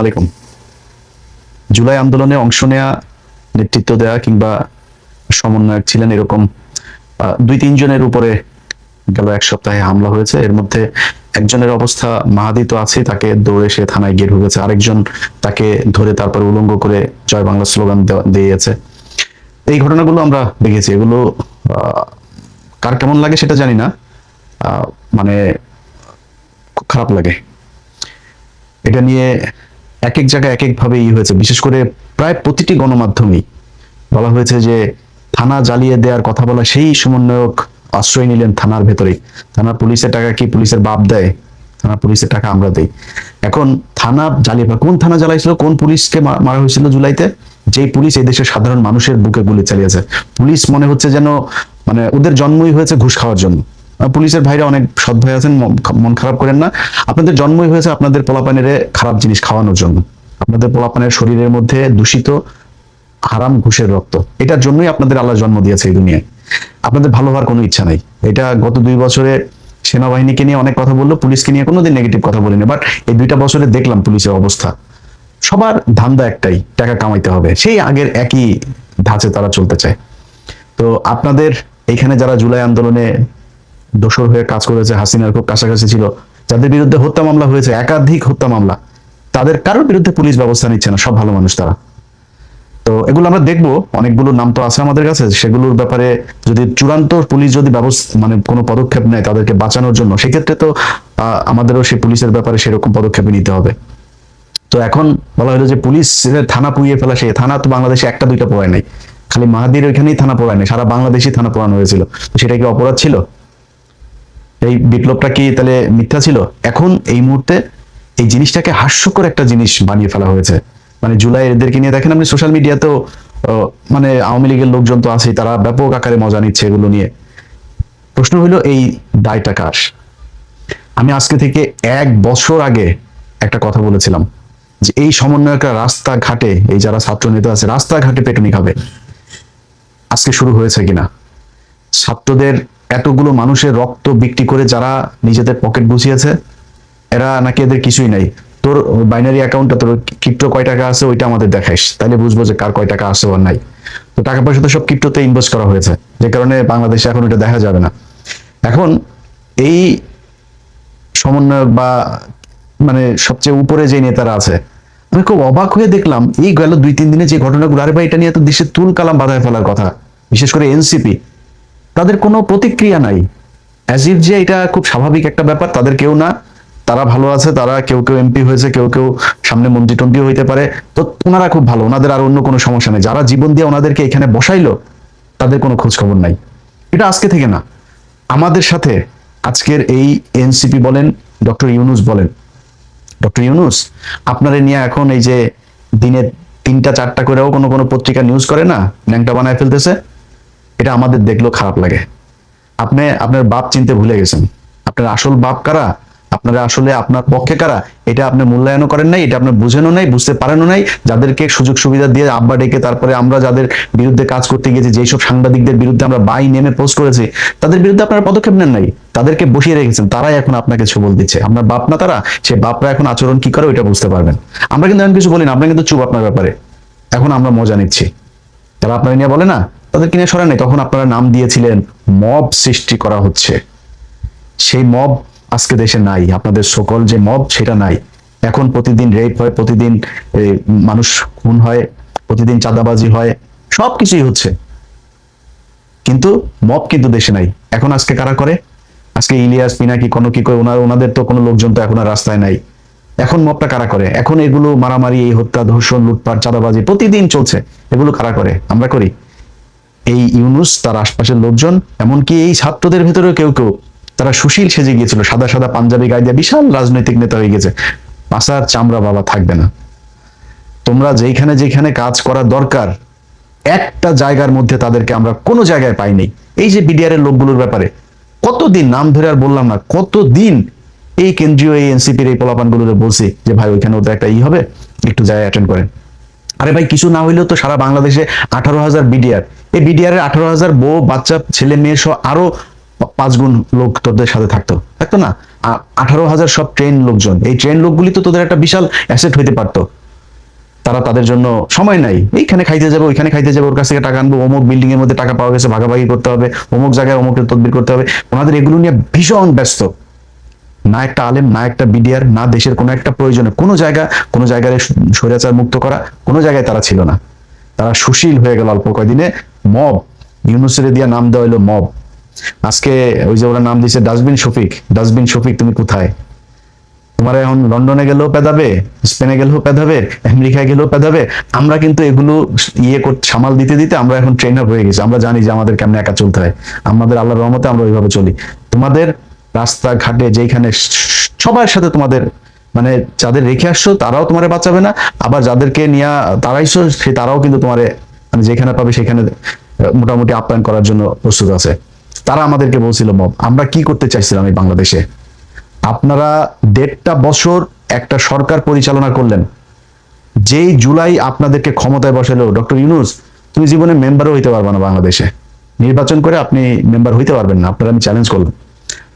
আলাইকুম। জুলাই আন্দোলনে অংশ নেয়া, নেতৃত্ব দেয়া কিংবা সমন্বয়ক ছিলেন এরকম 2-3 জনের উপরে গেল এক সপ্তাহে হামলা হয়েছে। এর মধ্যে একজনের অবস্থা মাহাদি তো আছে, তাকে দৌড়ে সে থানায় গিয়ে ঢুকেছে। আরেকজন তাকে ধরে তারপর উলঙ্গ করে জয় বাংলা স্লোগান দিয়েছে। এই ঘটনাগুলো আমরা দেখেছি। এগুলো কার কেমন লাগে সেটা জানি না, মানে খুব খারাপ লাগে। এটা নিয়ে এক এক জায়গায় এক এক ভাবে হয়েছে। বিশেষ করে প্রায় প্রতিটি গণমাধ্যমেই বলা হয়েছে যে থানা জ্বালিয়ে দেওয়ার কথা বলা সেই সমন্বয়ক আশ্রয় নিলেন থানার ভেতরেই। থানার পুলিশের টাকা কি পুলিশের বাপ দেয়? থানা পুলিশের টাকা আমরা দেই। এখন থানা জ্বালিয়ে, কোন থানা জ্বালাইছিল, কোন পুলিশকে মারা হয়েছিল জুলাইতে? যেই পুলিশ এই দেশের সাধারণ মানুষের বুকে গুলি চালিয়েছে। পুলিশ মনে হচ্ছে যেন মানে ওদের জন্মই হয়েছে ঘুষ খাওয়ার জন্য। পুলিশের ভাইরা অনেক সৎ ভাই আছেন, মন খারাপ করেন না। আপনাদের জন্মই হয়েছে আপনাদের পোলাপানের খারাপ জিনিস খাওয়ানোর জন্য। আপনাদের পোলাপানের শরীরের মধ্যে দূষিত হারাম ঘুষের রক্ত, এটার জন্যই আপনাদের আল্লাহ জন্ম দিয়েছে এই দুনিয়ায়। আপনাদের ভালো হওয়ার কোনো ইচ্ছা নাই। এটা গত 2 বছরে সেনাবাহিনীকে নিয়ে অনেক কথা বললো, পুলিশকে নিয়ে কোনোদিন নেগেটিভ কথা বলিনি। বাট এই 2টা বছরে দেখলাম পুলিশের অবস্থা। সবার ধান্দা একটাই, টাকা কামাইতে হবে। সেই আগের একই ধাঁচে তারা চলতে চায়। তো আপনাদের এইখানে যারা জুলাই আন্দোলনে দোষর হয়ে কাজ করেছে, হাসিনার খুব কাছাকাছি ছিল, যাদের বিরুদ্ধে হত্যা মামলা হয়েছে, একাধিক হত্যা মামলা, তাদের কারোর বিরুদ্ধে পুলিশ ব্যবস্থা নিচ্ছে না। সব ভালো মানুষ তারা। তো এগুলো আমরা দেখবো, অনেকগুলো নাম তো আছে আমাদের কাছে। সেগুলোর ব্যাপারে যদি চূড়ান্ত পুলিশ যদি ব্যবস্থা মানে কোনো পদক্ষেপ নেয় তাদেরকে বাঁচানোর জন্য, সেক্ষেত্রে তো আমাদেরও সেই পুলিশের ব্যাপারে সেরকম পদক্ষেপ নিতে হবে। তো এখন বলা হলো যে পুলিশ থানা পুড়িয়ে ফেলা, সেই থানা তো বাংলাদেশে 1-2টা পোড়ায় নাই, খালি মাহাদির ওইখানেই থানা পোড়ায় নাই, সারা বাংলাদেশই থানা পোড়ানো হয়েছিল। তো সেটা কি অপরাধ ছিল? এই বিপ্লবটা কি তাহলে মিথ্যা ছিল? এখন এই মুহূর্তে এই জিনিসটাকে হাস্যকর একটা জিনিস বানিয়ে ফেলা হয়েছে। মানে জুলাই এদেরকে নিয়ে দেখেন আপনি সোশ্যাল মিডিয়াতেও, মানে আওয়ামী লীগের লোকজন তো আছেই, তারা ব্যাপক আকারে মজা নিচ্ছে এগুলো নিয়ে। প্রশ্ন হইলো এই দায়টা কার? আমি আজকে থেকে 1 বছর আগে একটা কথা বলেছিলাম যে এই সমন্বয়করা রাস্তাঘাটে, এই যারা ছাত্র নেতা আছে রাস্তাঘাটে পেটুনি খাবে। আজকে শুরু হয়েছে কিনা? ছাত্রদের এতগুলো মানুষের রক্ত বিক্রি করে যারা নিজেদের পকেট বুঝিয়েছে, এরা নাকি এদের কিছুই নাই। তোর বাইনারি অ্যাকাউন্টে তোর ক্রিপ্টো কয় টাকা আছে ওইটা আমাদের দেখাইস, তাহলে বুঝবো যে কার কয় টাকা আছে আর নাই। তো টাকা পয়সা তো সব ক্রিপ্টোতে ইনভেস্ট করা হয়েছে, যে কারণে বাংলাদেশে এখন এটা দেখা যাবে না। এখন এই সমন্বয়ক বা মানে সবচেয়ে উপরে যে নেতারা আছে, আমি খুব অবাক হয়ে দেখলাম এই গেল 2-3 দিনে যে ঘটনাগুলো, আরে ভাই এটা নিয়ে তো দেশে তুল কালাম বাঁধায় ফেলার কথা। বিশেষ করে এনসিপি, তাদের কোনো প্রতিক্রিয়া নাই। অ্যাজ ইফ যে এটা খুব স্বাভাবিক একটা ব্যাপার, তাদের কেউ না, তারা ভালো আছে, তারা কেউ কেউ এমপি হয়েছে, কেউ কেউ সামনে মন্ত্রী টন্ত্রীও হইতে পারে। তো ওনারা খুব ভালো, ওনাদের আর অন্য কোনো সমস্যা নেই। যারা জীবন দিয়ে ওনাদেরকে এখানে বসাইলো তাদের কোনো খোঁজ খবর নাই। এটা আজকে থেকে না, আমাদের সাথে আজকের এই এনসিপি বলেন, ডক্টর ইউনুস বলেন, ডক্টর ইউনুস আপনারে নিয়ে এখন এই যে দিনে 3টা-4টা করেও কোনো কোনো পত্রিকা নিউজ করে না, ন্যাংটা বানায় ফেলতেছে। এটা আমাদের দেখলেও খারাপ লাগে। আপনি আপনার বাপ চিনতে ভুলে গেছেন। আপনার আসল বাপ কারা, আপনারা আসলে আপনার পক্ষে কারা, এটা আপনি মূল্যায়নও করেন নাই, এটা আপনি বুঝেনও নাই, বুঝতে পারেনও নাই। যাদেরকে সুযোগ সুবিধা দিয়ে আব্বা ডেকে তারপরে আমরা যাদের বিরুদ্ধে কাজ করতে গেছি, যেসব সাংবাদিকদের বিরুদ্ধে আমরা বাই নেমে পোস্ট করেছি, তাদের বিরুদ্ধে আপনারা পদক্ষেপ নেন নাই, তাদেরকে বসিয়ে রেখেছেন। তারাই এখন আপনাকে ছবল দিচ্ছে। আপনার বাপ না তারা, সে বাপরা এখন আচরণ কি করে ওইটা বুঝতে পারবেন। আমরা কিন্তু এমন কিছু বলি না, আমরা কিন্তু চুপ আপনার ব্যাপারে। এখন আমরা মজা নিচ্ছি। তারা আপনারা নিয়ে বলে না, তাদেরকে নিয়ে সরেন নাই। তখন আপনারা নাম দিয়েছিলেন মব সৃষ্টি করা হচ্ছে। সেই মব আজকে দেশে নাই। আপনাদের সকল যে মব সেটা নাই। এখন প্রতিদিন রেপ হয়, প্রতিদিন মানুষ খুন হয়, প্রতিদিন চাঁদাবাজি হয়, সবকিছুই হচ্ছে, কিন্তু মব কিন্তু দেশে নাই। এখন আজকে কারা করে? আজকে ইলিয়াস পিনাকি কোনো কি করে, ওনাদের তো কোনো লোকজন তো এখন আর রাস্তায় নাই। এখন মবটা কারা করে? এখন এগুলো মারামারি, এই হত্যা, ধর্ষণ, লুটপাট, চাঁদাবাজি প্রতিদিন চলছে। এগুলো কারা করে? আমরা করি। এই ইউনুস, তার আশপাশের লোকজন, এমনকি এই ছাত্রদের ভেতরেও কেউ কেউ, তারা সুশীল সেজে গিয়েছিল, সাদা সাদা পাঞ্জাবি গায়ে দিয়ে বিশাল রাজনৈতিক নেতা হয়ে গেছে। পাশার চামড়া বাবা থাকবে না। তোমরা যেখানে যেখানে কাজ করা দরকার, একটা জায়গার মধ্যে তাদেরকে আমরা কোনো জায়গায় পাইনি। এই যে বিডিআর এর লোকগুলোর ব্যাপারে কতদিন নাম ধরে আর বললাম না, কতদিন এই কেন্দ্রীয় এই এনসিপির এই পোলাপানগুলোরে বলছি যে ভাই ওইখানে ওদের একটা হবে, একটু জায়গায় অ্যাটেন্ড করেন। আরে ভাই কিছু না হইলেও তো সারা বাংলাদেশে 18,000 বিডিআর, এই বিডিআর এর 18,000 বউ বাচ্চা ছেলে মেয়ে সহ আরো 5 গুণ লোক তোদের সাথে থাকতো থাকতো না? 18,000 সব ট্রেন লোকজন, এই ট্রেন লোকগুলি তো তোদের একটা বিশাল অ্যাসেট হইতে পারতো। তারা তাদের জন্য সময় নাই, এইখানে খাইতে যাবে ওইখানে খাইতে যাবে, ওর কাছ থেকে টাকা আনবো, অমুক বিল্ডিং এর মধ্যে টাকা পাওয়া গেছে ভাগাভাগি করতে হবে, অমুক জায়গায় অমুকের তদবির করতে হবে। ওনাদের এগুলো নিয়ে ভীষণ ব্যস্ত। না একটা আলেম, না একটা বিডিআর, না দেশের কোনো একটা প্রয়োজনে কোনো জায়গায় স্বৈরাচার মুক্ত করা কোনো জায়গায় তারা ছিল না। তারা সুশীল হয়ে গেল অল্প কয়দিনে। মব, ইউনুসের দিয়া নাম দেওয়া হলো মব। আজকে ওই যে ওরা নাম দিয়েছে ডাস্টবিন শফিক। ডাস্টবিন শফিক তুমি কোথায়? তোমার এখন লন্ডনে গেলেও পেদাবে, স্পেনে গেলেও পেদাবে, আমেরিকায় গেলেও পেদাবে। আমরা কিন্তু এগুলো সামাল দিতে দিতে আমরা এখন ট্রেন আপ হয়ে গেছি। আমরা জানি যে আমাদের কেমনে একা চলতে হয়। আমাদের আল্লাহর রহমতে আমরা ওইভাবে চলি। তোমাদের রাস্তাঘাটে যেখানে সবার সাথে তোমাদের মানে যাদের রেখে আসছো তারাও তোমারে বাঁচাবে না, আবার যাদেরকে নিয়ে তারাইছো তারাও কিন্তু তোমারে মানে যেখানে পাবে সেখানে মোটামুটি আপ্যায়ন করার জন্য প্রস্তুত আছে। তারা আমাদেরকে বলছিল মব। আমরা কি করতে চাইছিলাম এই বাংলাদেশে? আপনারা 1.5 বছর একটা সরকার পরিচালনা করলেন, যেই জুলাই আপনাদেরকে ক্ষমতায় বসালো ডক্টর ইউনূস, তুমি জীবনে মেম্বারও হইতে পারবে না বাংলাদেশে। নির্বাচন করে আপনি মেম্বার হইতে পারবেন না। আপনারা আমি চ্যালেঞ্জ করলাম,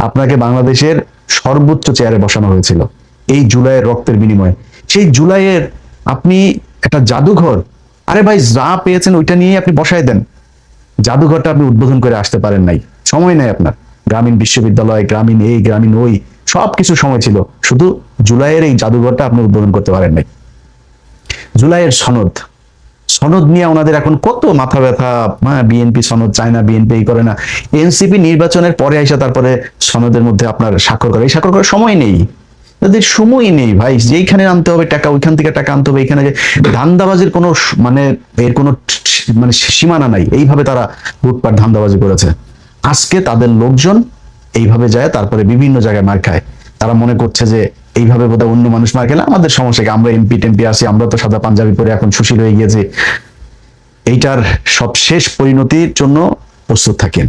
আপনাকে বাংলাদেশের সর্বোচ্চ চেয়ারে বসানো হয়েছিল এই জুলাইয়ের রক্তের বিনিময়ে। সেই জুলাইয়ের আপনি একটা জাদুঘর, আরে ভাই যা পেয়েছেন ওইটা নিয়ে আপনি বসায় দেন। জাদুঘরটা আপনি উদ্বোধন করে আসতে পারেন নাই, সময় নাই আপনার। গ্রামীণ বিশ্ববিদ্যালয়, গ্রামীণ এই গ্রামীণ ওই সবকিছু সময় ছিল, শুধু জুলাইয়ের এই জাদুঘরটা আপনি উদ্বোধন করতে পারেন নাই। জুলাইয়ের সনদ, সনদ নিয়ে ওনাদের এখন কত মাথা ব্যথা। বিএনপি সনদ চায় না, বিএনপি এই করে না। এনসিপি নির্বাচনের পরে আইসা তারপরে সনদের মধ্যে আপনার স্বাক্ষর করে, এই স্বাক্ষর করার সময় নেই, তাদের সময় নেই ভাই। যেইখানে আনতে হবে টাকা ওইখান থেকে টাকা আনতে হবে। এখানে যে ধান্দাবাজির কোনো মানে এর কোনো মানে সীমানা নাই। এইভাবে তারা লুটপাট ধান্দাবাজি করেছে। আজকে তাদের লোকজন এইভাবে যায় তারপরে বিভিন্ন জায়গায় মার খায়। তারা মনে করছে যে এইভাবে বোধহয় অন্য মানুষ মার খেলে আমাদের সমস্যা কি, আমরা এমপি টেমপি আসি, আমরা তো সাদা পাঞ্জাবি পরে এখন সুশীল হয়ে গিয়েছি। এইটার সব শেষ পরিণতির জন্য প্রস্তুত থাকেন।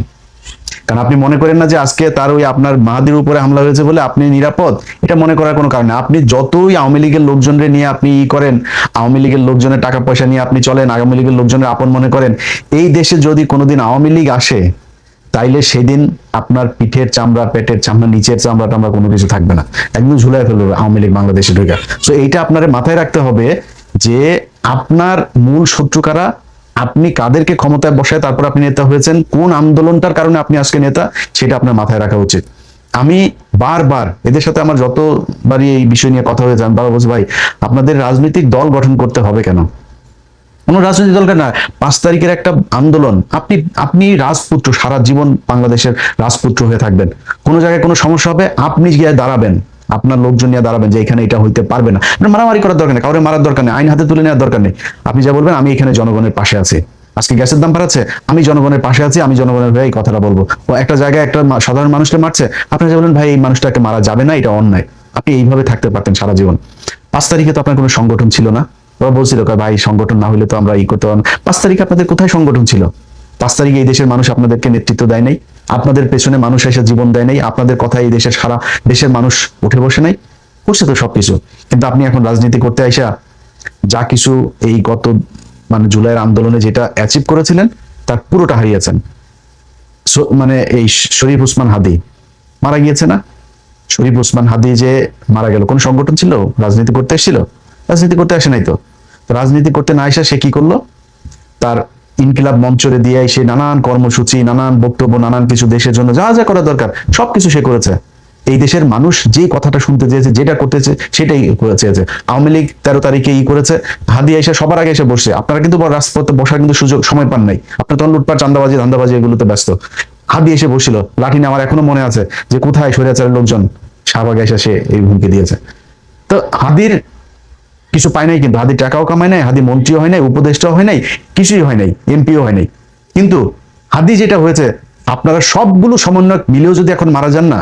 কারণ আপনি মনে করেন না যে আজকে তার ওই আপনার মাহাদির উপরে হামলা হয়েছে বলে আপনি নিরাপদ, এটা মনে করার কোনো কারণ নেই। আপনি যতই আওয়ামী লীগের লোকজনরে নিয়ে আপনি করেন, আওয়ামী লীগের লোকজনের টাকা পয়সা নিয়ে আপনি চলেন, আওয়ামী লীগের লোকজনের আপন মনে করেন, এই দেশে যদি কোনোদিন আওয়ামী লীগ আসে তাইলে সেদিন আপনার পিঠের চামড়া, পেটের চামড়া, নিচের চামড়া টামড়া কোনো কিছু থাকবে না, একদম ঝুলাই ফেলবে আওয়ামী লীগ বাংলাদেশে ঢুকে। তো এইটা আপনার মাথায় রাখতে হবে যে আপনার মূল শত্রু কারা, আপনি কাদেরকে ক্ষমতায় বসায় তারপর আপনি নেতা হয়েছেন, কোন আন্দোলনটার কারণে আপনি আজকে নেতা, সেটা আপনার মাথায় রাখা উচিত। আমি বারবার এদের সাথে আমার যতবারই এই বিষয় নিয়ে কথা হয়েছে আমি বারবার বলছি, ভাই আপনাদের রাজনৈতিক দল গঠন করতে হবে কেন? কোনো রাজনৈতিক দলকে না, 5 তারিখের একটা আন্দোলন, আপনি আপনি রাজপুত্র, সারা জীবন বাংলাদেশের রাজপুত্র হয়ে থাকবেন। কোনো জায়গায় কোনো সমস্যা হবে আপনি গিয়ে দাঁড়াবেন, আপনার লোকজন নিয়ে দাঁড়াবেন যে এখানে এটা হইতে পারবে না। আপনার মারামারি করার দরকার নেই, কাউরে মারার দরকার নেই, আইন হাতে তুলে নেওয়ার দরকার নেই। আপনি যা বলবেন, আমি এখানে জনগণের পাশে আছি। আজকে গ্যাসের দাম বাড়াচ্ছে, আমি জনগণের পাশে আছি, আমি জনগণের হয়ে এই কথাটা বলবো। ও একটা জায়গায় একটা সাধারণ মানুষকে মারছে, আপনি যা বলেন, ভাই এই মানুষটাকে মারা যাবে না, এটা অন্যায়। আপনি এইভাবে থাকতে পারতেন সারা জীবন। 5 তারিখে তো আপনার কোনো সংগঠন ছিল না। ওরা বলছিল ভাই সংগঠন না হলে তো আমরা ই করতে পারবো। 5 তারিখে আপনাদের কোথায় সংগঠন ছিল? 5 তারিখে এই দেশের মানুষ আপনাদেরকে নেতৃত্ব দেয় নাই, আপনাদের পেছনে মানুষ এসে জীবন দেয় নাই, আপনাদের কথা এই দেশের সারা দেশের মানুষ উঠে বসে নাই, করছে তো সবকিছু। কিন্তু আপনি এখন রাজনীতি করতে আইসা যা কিছু এই গত মানে জুলাইয়ের আন্দোলনে যেটা অ্যাচিভ করেছিলেন তার পুরোটা হারিয়েছেন। মানে এই শরীফ ওসমান হাদি মারা গিয়েছে না? শরীফ ওসমান হাদি যে মারা গেল, কোন সংগঠন ছিল? রাজনীতি করতে এসেছিল? রাজনীতি করতে আসে নাই তো। রাজনীতি করতে না এসে সে কি করলো? তার ইনকিলাব মঞ্চরে দিয়ে সে নানান কর্মসূচি, নানান বক্তব্য, নানান কিছু দেশের জন্য যা যা করা দরকার সবকিছু সে করেছে। এই দেশের মানুষ যে কথাটা শুনতে চেয়েছে, যেটা করতেছে সেটাই চেয়েছে। আওয়ামী লীগ 13 তারিখে করেছে, হাদি এসে সবার আগে এসে বসছে। আপনারা কিন্তু রাজপথে বসার কিন্তু সুযোগ সময় পান নাই, আপনার তখন লুটপাট, চান্দাবাজি, ধান্দাবাজি এগুলোতে ব্যস্ত। হাদি এসে বসছিল, লাঠি নিয়ে। আমার এখনো মনে আছে যে কোথায় স্বৈরাচারের লোকজন, শাহবাগে এসে সে এই হুমকি দিয়েছে। তো হাদির কিছু পায় নাই, কিন্তু হাদি টাকাও কামায় নাই, হাদি মন্ত্রীও হয় নাই, উপদেষ্টাও হয় নাই, কিছুই হয় নাই, এমপিও হয় নাই। কিন্তু হাদি যেটা হয়েছে, আপনারা সবগুলো সমন্বয় মিলেও যদি এখন মারা যান না,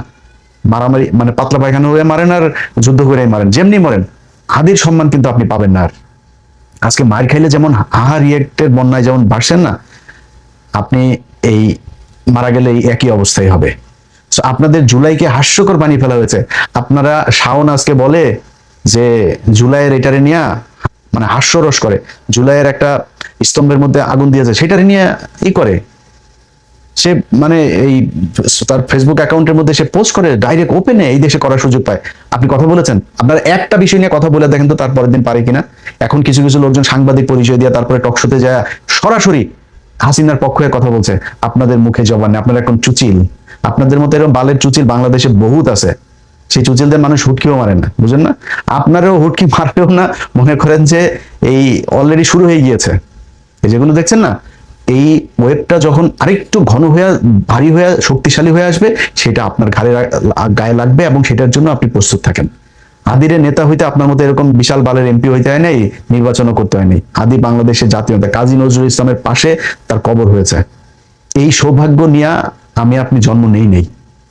মারামারি মানে পাতলা পায়খানা হয়ে মারেন আর যুদ্ধ করে মারেন, যেমনি মরেন, হাদির সম্মান কিন্তু আপনি পাবেন না আর। আজকে মার খাইলে যেমন হাহা রিয়েক্টের বন্যায় যেমন ভাসছেন না, আপনি এই মারা গেলে এই একই অবস্থাই হবে। আপনাদের জুলাইকে হাস্যকর বানিয়ে ফেলা হয়েছে। আপনারা শাওন আজকে বলে যে জুলাইয়ের এটারে নিয়ে মানে হাস্যরস করে, জুলাইয়ের একটা স্তম্ভের মধ্যে আগুন দিয়েছে সেটারে নিয়ে ই করে, সে মানে এই তার ফেসবুক অ্যাকাউন্টের মধ্যে সে পোস্ট করে ডাইরেক্ট ওপেনে এই দেশে করার সুযোগ পায়। আপনি কথা বলেছেন, আপনার একটা বিষয় নিয়ে কথা বলে দেখেন তো তার পরের দিন পারে কিনা। এখন কিছু কিছু লোকজন সাংবাদিক পরিচয় দিয়ে তারপরে টকশোতে যায় সরাসরি হাসিনার পক্ষে কথা বলছে। আপনাদের মুখে জবান নেই, আপনারা এখন চুচিল। আপনাদের মতো এরকম বালের চুচিল বাংলাদেশে বহুত আছে। সেই চুচিলদের মানুষ হুটকিও মারে না, বুঝেন না? আপনারাও হুটকি মারবেও না, মনে করেন যে এই অলরেডি শুরু হয়ে গিয়েছে। এই যেগুলো দেখছেন না, এই ওয়েবটা যখন আরেকটু ঘন হয়ে ভারী হয়ে শক্তিশালী হয়ে আসবে, সেটা আপনার গায়ে লাগবে এবং সেটার জন্য আপনি প্রস্তুত থাকেন। হাদিরে নেতা হইতে আপনার মতো এরকম বিশাল বালের এমপি হইতে হয় নাই, নির্বাচনও করতে হয়নি। হাদি বাংলাদেশের জাতীয় নেতা, কাজী নজরুল ইসলামের পাশে তার কবর হয়েছে। এই সৌভাগ্য নিয়ে আমি আপনি জন্ম নেই,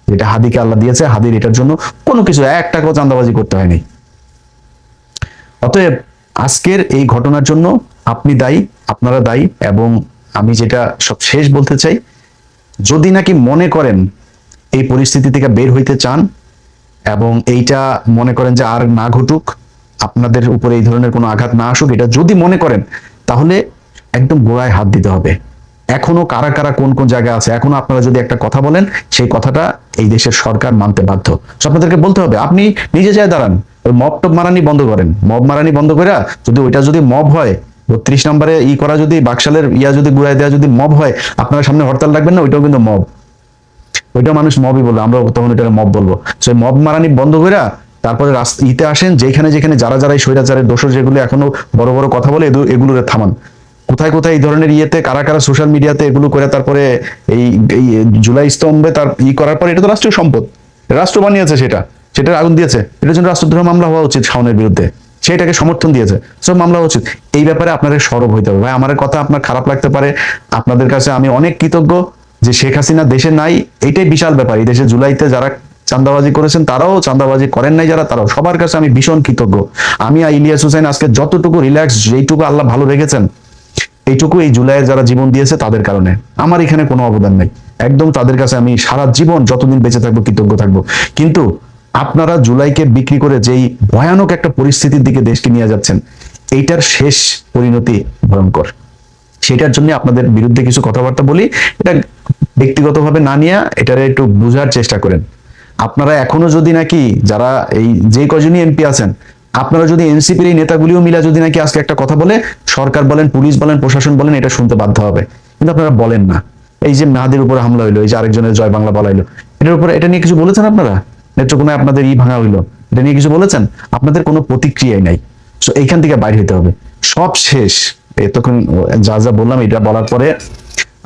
যেটা হাদিকে আল্লাহ দিয়েছে। হাদির এটার জন্য কোনো কিছু এক টাকাও চাঁদাবাজি করতে হয়নি। অতএব আজকের এই ঘটনার জন্য আপনি দায়ী, আপনারা দায়ী। এবং আমি যেটা সব শেষ বলতে চাই, যদি নাকি মনে করেন এই পরিস্থিতি থেকে বের হইতে চান এবং এইটা মনে করেন যে আর না ঘটুক, আপনাদের উপরে এই ধরনের কোনো আঘাত না আসুক, এটা যদি মনে করেন, তাহলে একদম গোড়ায় হাত দিতে হবে। এখনো কারা কারা কোন কোন জায়গায় আছে, এখনো আপনারা যদি একটা কথা বলেন, সেই কথাটা এই দেশের সরকার মানতে বাধ্য। আপনাদেরকে বলতে হবে, আপনি নিজে যায় দাঁড়ান, ওই মব টব মারানি বন্ধ করেন। মব মারানি বন্ধ করে যদি ওইটা যদি মব হয়, 32 নম্বরে করা যদি বাকশালের যদি গুড়াই দেওয়া যদি মব হয়, আপনারা সামনে হরতাল রাখবেন না? ওইটাও কিন্তু মব, ওইটা মানুষ মবই বলবো, আমরা তখন ওইটা মব বলবো। সেই মব মারানি বন্ধ করে তারপরে ইতে আসেন, যেখানে যেখানে যারা যারা এই স্বৈরাচারের দোষর যেগুলো এখনো বড় বড় কথা বলে, এগুলোরে থামান। কোথায় কোথায় এই ধরনের ইয়েতে কারা কারা সোশ্যাল মিডিয়াতে এগুলো করে, তারপরে এই জুলাই স্তম্ভে তার করার পর, এটা তো রাষ্ট্রীয় সম্পদ, রাষ্ট্র বানিয়েছে, সেটার আগুন দিয়েছে, এটার জন্য রাষ্ট্রদ্রোহ মামলা হওয়া উচিত শাওনের বিরুদ্ধে। সেটাকে সমর্থন দিয়েছে, সব মামলা উচিত। এই ব্যাপারে আপনাদের সরব হইতে হবে। ভাই, আমার কথা আপনার খারাপ লাগতে পারে, আপনাদের কাছে আমি অনেক কৃতজ্ঞ যে শেখ হাসিনা দেশে নাই। এইটাই বিশাল ব্যাপার। এই দেশে জুলাইতে যারা চাঁদাবাজি করেছেন তারাও, চাঁদাবাজি করেন নাই যারা, তারাও, সবার কাছে আমি ভীষণ কৃতজ্ঞ। আমি ইলিয়াস হোসেন আজকে যতটুকু রিল্যাক্স, যেইটুকু আল্লাহ ভালো রেখেছেন, এইটুকু এই জুলাইয়ের যারা জীবন দিয়েছে তাদের কারণে। আমার এখানে কোনো অবদান নেই, একদম তাদের কাছে আমি সারা জীবন যতদিন বেঁচে থাকবো কৃতজ্ঞ থাকবো। কিন্তু আপনারা জুলাইকে বিক্রি করে যেই ভয়ানক একটা পরিস্থিতির দিকে দেশকে নিয়ে যাচ্ছেন, এইটার শেষ পরিণতি ভয়ঙ্কর। সেটার জন্য আপনাদের বিরুদ্ধে কিছু কথাবার্তা বলি, এটা ব্যক্তিগতভাবে না নিয়ে এটারে একটু বোঝার চেষ্টা করেন। আপনারা এখনো যদি নাকি যারা এই যে কজনই এমপি আছেন, আপনারা যদি এনসিপির এই নেতাগুলিও মিলা যদি নাকি আজকে একটা কথা বলে, সরকার বলেন, পুলিশ বলেন, প্রশাসন বলেন, এটা শুনতে বাধ্য হবে। কিন্তু আপনারা বলেন না। এই যে মেহাদির উপরে হামলা হইলো, এই যে আরেকজনের জয় বাংলা বলাইলো, এটার উপরে, এটা নিয়ে কিছু বলেছেন আপনারা? নেত্রকোনায় আপনাদের ভাঙা হইলো, এটা নিয়ে কিছু বলেছেন? আপনাদের কোনো প্রতিক্রিয়াই নাই। তো এইখান থেকে বাইরে হতে হবে। সব শেষ। এতক্ষণ যা যা বললাম, এটা বলার পরে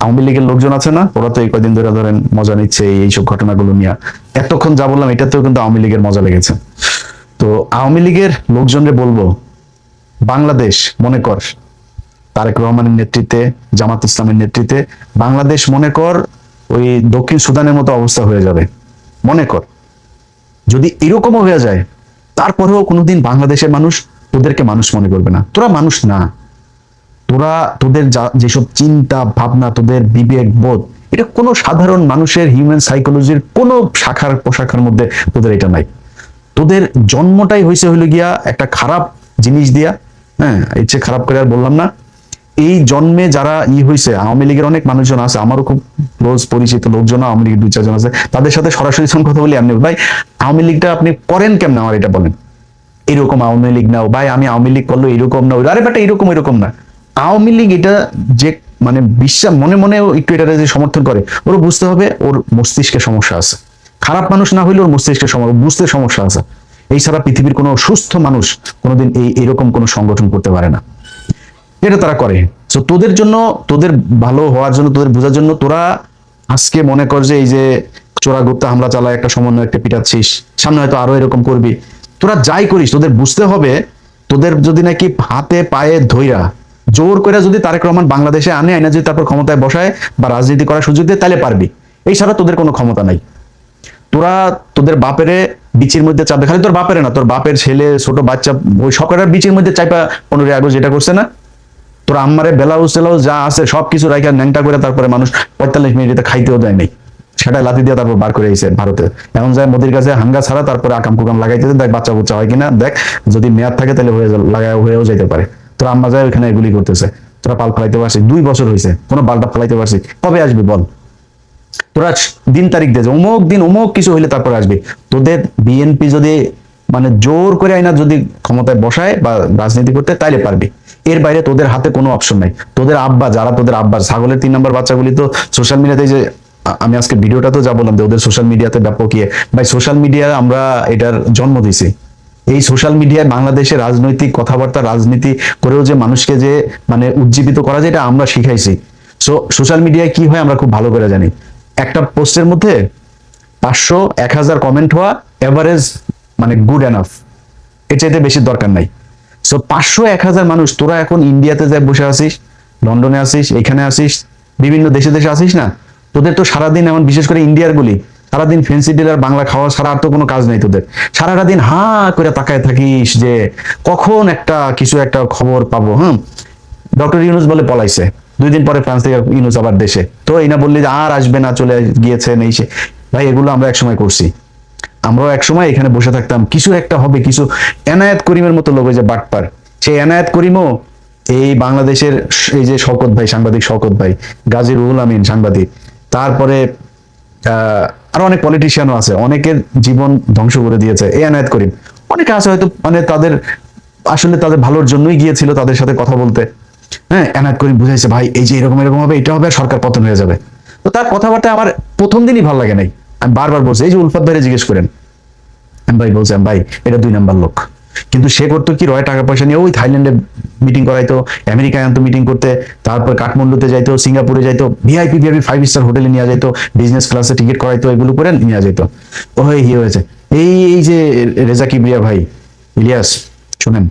আওয়ামী লীগের লোকজন আছে না, ওরা তো এই কয়দিন ধরে ধরেন মজা নিচ্ছে এইসব ঘটনাগুলো নিয়ে। এতক্ষণ যা বললাম এটাতেও কিন্তু আওয়ামী লীগের মজা লেগেছে। তো আওয়ামী লীগের লোকজনরে বলবো, বাংলাদেশ মনে কর তারেক রহমানের নেতৃত্বে, জামাত ইসলামের নেতৃত্বে বাংলাদেশ মনে কর ওই দক্ষিণ সুদানের মতো অবস্থা হয়ে যাবে। মনে কর যদি এরকমও হয়ে যায়, তারপরেও কোনোদিন বাংলাদেশের মানুষ তোদেরকে মানুষ মনে করবে না। তোরা মানুষ না, তোরা, তোদের যেসব চিন্তা ভাবনা, তোদের বিবেক বোধ, এটা কোনো সাধারণ মানুষের হিউম্যান সাইকোলজির কোনো শাখার পোশাখার মধ্যে তোদের এটা নাই। তোদের জন্মটাই হইলো গিয়া একটা খারাপ জিনিস দিয়া। হ্যাঁ, ইচ্ছে খারাপ করে আর বললাম না। এই জন্মে যারা হয়েছে, আওয়ামী লীগের অনেক মানুষজন আছে, আমারও খুব ক্লোজ পরিচিত লোকজন আওয়ামী লীগের 2-4 জন আছে, তাদের সাথে সরাসরি কথা বলি। এমনি ভাই, আওয়ামী লীগটা আপনি করেন কেমন, আমার এটা বলেন। এরকম আওয়ামী লীগ নাও ভাই, আমি আওয়ামী লীগ করলো এরকম না, আরে বেটা এরকম না। আওয়ামী লীগ এটা যে মানে বিশ্বাস মনে মনে একটু এটা যে সমর্থন করে, ওর বুঝতে হবে ওর মস্তিষ্কে সমস্যা আছে। খারাপ মানুষ না হইলে ওর মস্তিষ্কে বুঝতে সমস্যা আছে। এই ছাড়া পৃথিবীর কোনো সুস্থ মানুষ কোনোদিন এরকম কোনো সংগঠন করতে পারে না। এটা তারা করে। তো তোদের জন্য, তোদের ভালো হওয়ার জন্য, তোদের বোঝার জন্য, তোরা আজকে মনে কর যে এই যে চোরাগুপ্তা হামলা চালায় একটা সমন্বয় একটা পিটাচ্ছিস, সামনে হয়তো আরো এরকম করবি। তোরা যাই করিস, তোদের বুঝতে হবে, তোদের যদি নাকি হাতে পায়ে ধইরা জোর করে যদি তারেক রহমান বাংলাদেশে আনে, আইনা যদি তারপর ক্ষমতায় বসায় বা রাজনীতি করার সুযোগ দেয়, তাহলে পারবি। এই ছাড়া তোদের কোনো ক্ষমতা নাই। তোরা তোদের বাপেরে বিচির মধ্যে চাপবে, খালি তোর বাপেরে না, তোর বাপের ছেলে, ছোট বাচ্চা, ওই সকলের বিচির মধ্যে চাইপা 15 আগস্ট যেটা করছে না, তোর আম্মারে বেলাউজ টেলাউজ যা আছে সবকিছু রাইখা ন্যাংটা করে তারপরে মানুষ 45 মিনিটে খাইতেও দেয় নাই, সেটা লাথি দিয়ে তারপর বার করে এসে ভারতে। এখন যায় মোদির কাছে হাঙ্গা ছাড়া, তারপরে আকাম কুকাম লাগাইতে দেখ বাচ্চা বুচ্চা হয় কিনা দেখ, যদি মেয়াদ থাকে তাহলে হয়েও যেতে পারে। তোর আম্মা যায় ওইখানে এগুলি করতেছে, তোরা পাল ফেলাইতে পারছিস, 2 বছর হয়েছে, কোনো বালটা ফেলাইতে পারছিস? কবে আসবি বল? তোরা দিন তারিখ দে যে অমুক দিন অমুক কিছু হইলে তারপর আসবে। তোদের বিএনপি যদি মানে জোর করে আইনা যদি ক্ষমতায় বসায় বা রাজনীতি করতে তাইলে পারবি, এর বাইরে তোদের হাতে কোনো অপশন নাই। তোদের আব্বা যারা তোদের আব্বা ছাগলের 3 নম্বর বাচ্চাগুলি তো সোশ্যাল মিডিয়াতে যে আমি আজকে ভিডিওটা তো যা বললাম যে ওদের সোশ্যাল মিডিয়াতে ব্যাপক ইয়ে, ভাই সোশ্যাল মিডিয়া আমরা এটার জন্ম দিছি। এই সোশ্যাল মিডিয়ায় বাংলাদেশে রাজনৈতিক কথাবার্তা রাজনীতি করেও যে মানুষকে যে মানে উজ্জীবিত করা যায় এটা আমরা শিখাইছি। সো সোশ্যাল মিডিয়ায় কি হয় আমরা খুব ভালো করে জানি। একটা পোস্টের মধ্যে 500-1000 কমেন্ট হওয়া এভারেজ মানে গুড এনাফ, এর চাইতে বেশি দরকার নাই। সো 500-1000 মানুষ, তোরা এখন ইন্ডিয়াতে যাই বসে আসিস, লন্ডনে আসিস, এখানে আসিস, বিভিন্ন দেশে দেশে আসিস না, তোদের তো সারাদিন এমন বিশেষ করে ইন্ডিয়ার গুলি সারাদিন ফেন্সি ডিলার বাংলা খাওয়া ছাড়া আর তো কোনো কাজ নেই তোদের। সারাটা দিন হা করে তাকায় থাকিস যে কখন একটা কিছু একটা খবর পাবো। ডক্টর ইউনুস বলে পলাইছে, 2 দিন পরে ফ্রান্স থেকে ইউনুস আবার দেশে, তো এই না বললি যে আর আসবে না চলে গিয়েছে নেই সে। ভাই এগুলো আমরা একসময় করছি, আমরাও একসময় এখানে বসে থাকতাম কিছু একটা হবে কিছু। এনায়েত করিমের মতো লোক, ওই যে বাটপার, সেই এনায়েত করিমও এই বাংলাদেশের এই যে শওকত ভাই সাংবাদিক, শওকত ভাই, গাজী রুহুল আমিন সাংবাদিক, তারপরে আরো অনেক পলিটিশিয়ানও আছে, অনেকের জীবন ধ্বংস করে দিয়েছে এই এনায়েত করিম। অনেকে আছে হয়তো মানে তাদের আসলে তাদের ভালোর জন্যই গিয়েছিল তাদের সাথে কথা বলতে। এনায়েত করিম বুঝাইছে ভাই এই যে এরকম এরকম হবে, এটা হবে, আর সরকার পতন হয়ে যাবে। তো তার কথাবার্তা আমার প্রথম দিনই ভালো লাগে নাই, আমি বারবার বলছি। এই যে উলফাত ভাইরে জিজ্ঞেস করেন, আমি ভাই বলছি ভাই এটা 2 নম্বর লোক, কিন্তু সে করতো কি রয় টাকা পয়সা নিয়ে ওই থাইল্যান্ডে মিটিং করাইতো, আমেরিকায় আনতো মিটিং করতে, তারপর কাঠমান্ডুতে যাইতো, সিঙ্গাপুরে যাইতো, ভিআইপি ভিআইপি 5 স্টার হোটেলে নিয়ে যাইতো, বিজনেস ক্লাসে টিকিট করাইতো, এগুলো করে নিয়ে যেত। ও হয়ে হয়েছে এই এই যে রেজা কিবরিয়া ভাই, ইলিয়াস শুনেন,